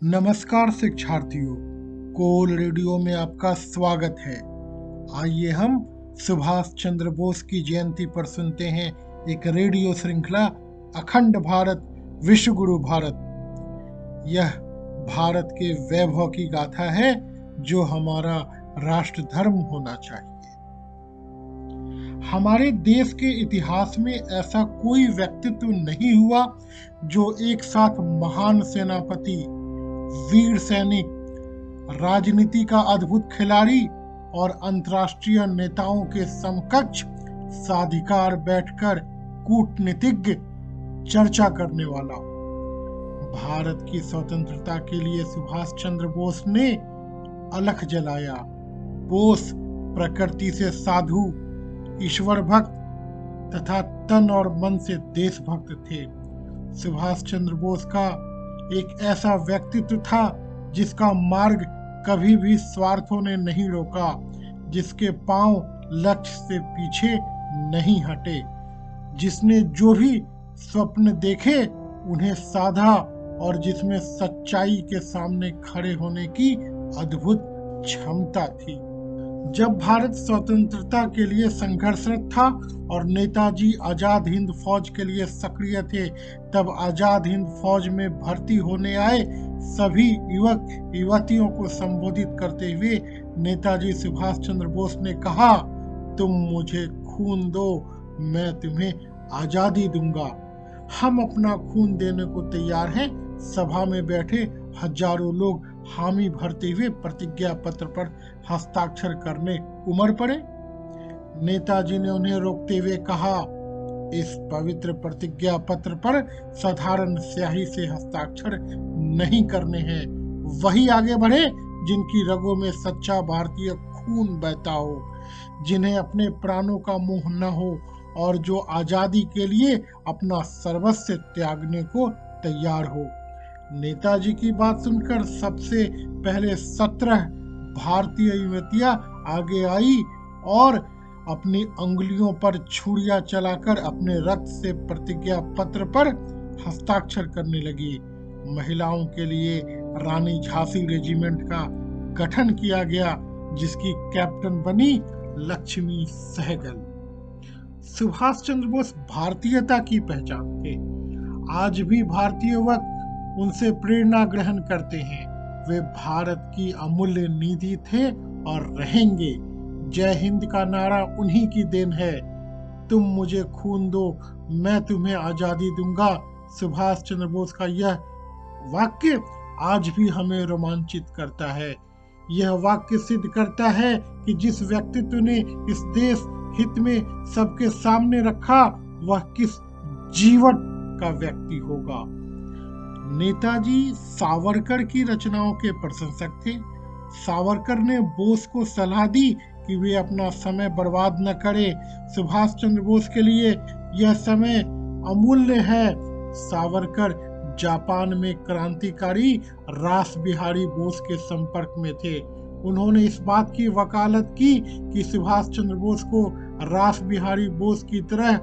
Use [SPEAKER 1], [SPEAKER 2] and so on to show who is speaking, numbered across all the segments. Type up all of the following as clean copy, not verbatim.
[SPEAKER 1] नमस्कार शिक्षार्थियों, कोल रेडियो में आपका स्वागत है। आइए हम सुभाष चंद्र बोस की जयंती पर सुनते हैं एक रेडियो श्रृंखला अखंड भारत विश्व गुरु भारत। यह भारत के वैभव की गाथा है जो हमारा राष्ट्र धर्म होना चाहिए। हमारे देश के इतिहास में ऐसा कोई व्यक्तित्व नहीं हुआ जो एक साथ महान सेनापति, वीर सैनिक, राजनीति का अद्भुत खिलाड़ी और अंतर्राष्ट्रीय नेताओं के समकक्ष साधिकार बैठकर कूटनीतिज्ञ चर्चा करने वाला। भारत की स्वतंत्रता के लिए सुभाष चंद्र बोस ने अलख जलाया। बोस प्रकृति से साधु, ईश्वर भक्त तथा तन और मन से देशभक्त थे। सुभाष चंद्र बोस का एक ऐसा व्यक्तित्व था जिसका मार्ग कभी भी स्वार्थों ने नहीं रोका, जिसके पांव लक्ष्य से पीछे नहीं हटे, जिसने जो भी स्वप्न देखे उन्हें साधा और जिसमें सच्चाई के सामने खड़े होने की अद्भुत क्षमता थी। जब भारत स्वतंत्रता के लिए संघर्षरत था और नेताजी आजाद हिंद फौज के लिए सक्रिय थे, तब आजाद हिंद फौज में भर्ती होने आए सभी युवक युवतियों को संबोधित करते हुए नेताजी सुभाष चंद्र बोस ने कहा, तुम मुझे खून दो, मैं तुम्हें आजादी दूंगा। हम अपना खून देने को तैयार हैं। सभा में बैठे हजारों लोग हामी भरते हुए प्रतिज्ञा पत्र पर हस्ताक्षर करने उमड़ पड़े। नेताजी ने उन्हें रोकते हुए कहा, इस पवित्र प्रतिज्ञा पत्र पर साधारण स्याही से हस्ताक्षर नहीं करने हैं। वही आगे बढ़े जिनकी रगों में सच्चा भारतीय खून बहता हो, जिन्हें अपने प्राणों का मोह न हो और जो आजादी के लिए अपना सर्वस्व त्यागने को तैयार हो। नेताजी की बात सुनकर सबसे पहले 17 भारतीय युवतियां आगे आई और अपनी अंगुलियों पर छुरियां चलाकर अपने रक्त से प्रतिज्ञा पत्र पर हस्ताक्षर करने लगी। महिलाओं के लिए रानी झांसी रेजिमेंट का गठन किया गया, जिसकी कैप्टन बनी लक्ष्मी सहगल। सुभाष चंद्र बोस भारतीयता की पहचान थे। आज भी भारतीय युवक उनसे प्रेरणा ग्रहण करते हैं। वे भारत की अमूल्य निधि थे और रहेंगे। जय हिंद का नारा उन्हीं की देन है। तुम मुझे खून दो, मैं तुम्हें आजादी दूंगा। सुभाष चंद्र बोस का यह वाक्य आज भी हमें रोमांचित करता है। यह वाक्य सिद्ध करता है कि जिस व्यक्तित्व ने इस देश हित में सबके सामने रखा, वह किस जीवन का व्यक्ति होगा। नेताजी सावरकर की रचनाओं के प्रशंसक थे। सावरकर ने बोस को सलाह दी कि वे अपना समय बर्बाद न करें। सुभाष चंद्र बोस के लिए यह समय अमूल्य है। सावरकर जापान में क्रांतिकारी रास बिहारी बोस के संपर्क में थे। उन्होंने इस बात की वकालत की कि सुभाष चंद्र बोस को रास बिहारी बोस की तरह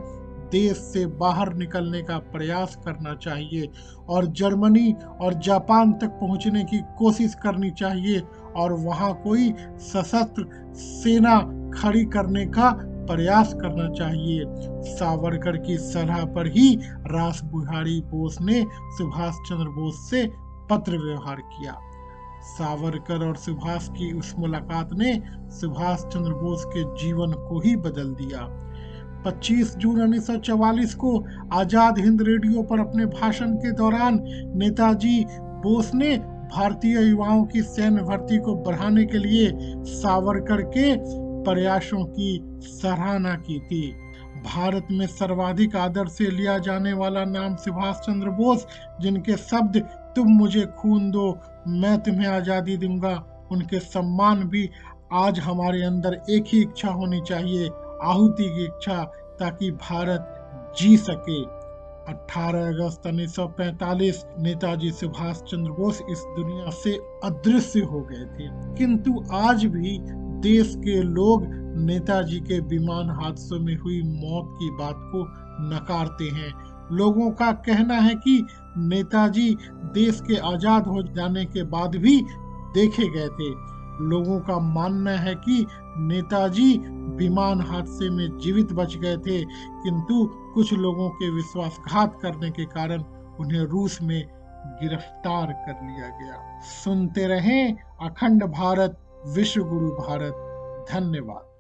[SPEAKER 1] देश से बाहर निकलने का प्रयास करना चाहिए और जर्मनी और जापान तक पहुंचने की कोशिश करनी चाहिए और वहां कोई सशस्त्र सेना खड़ी करने का प्रयास करना चाहिए। सावरकर की सलाह पर ही रास बिहारी बोस ने सुभाष चंद्र बोस से पत्र व्यवहार किया। सावरकर और सुभाष की उस मुलाकात ने सुभाष चंद्र बोस के जीवन को ही बदल दिया। 25 जून 1944 को आजाद हिंद रेडियो पर अपने भाषण के दौरान नेताजी बोस ने भारतीय युवाओं की सैन्य भर्ती को बढ़ाने के लिए सावरकर के प्रयासों की सराहना की थी। भारत में सर्वाधिक आदर से लिया जाने वाला नाम सुभाष चंद्र बोस, जिनके शब्द तुम मुझे खून दो, मैं तुम्हें आजादी दूंगा, उनके सम्मान भी आज हमारे अंदर एक ही इच्छा होनी चाहिए, आहुति की इच्छा, ताकि भारत जी सके। 18 अगस्त 1945 नेताजी सुभाष चंद्र बोस इस दुनिया से अदृश्य हो गए थे, किंतु आज भी देश के लोग नेताजी के विमान हादसों में हुई मौत की बात को नकारते हैं। लोगों का कहना है कि नेताजी देश के आजाद हो जाने के बाद भी देखे गए थे। लोगों का मानना है कि नेताजी विमान हादसे में जीवित बच गए थे, किंतु कुछ लोगों के विश्वासघात करने के कारण उन्हें रूस में गिरफ्तार कर लिया गया। सुनते रहें अखंड भारत, विश्व गुरु भारत। धन्यवाद।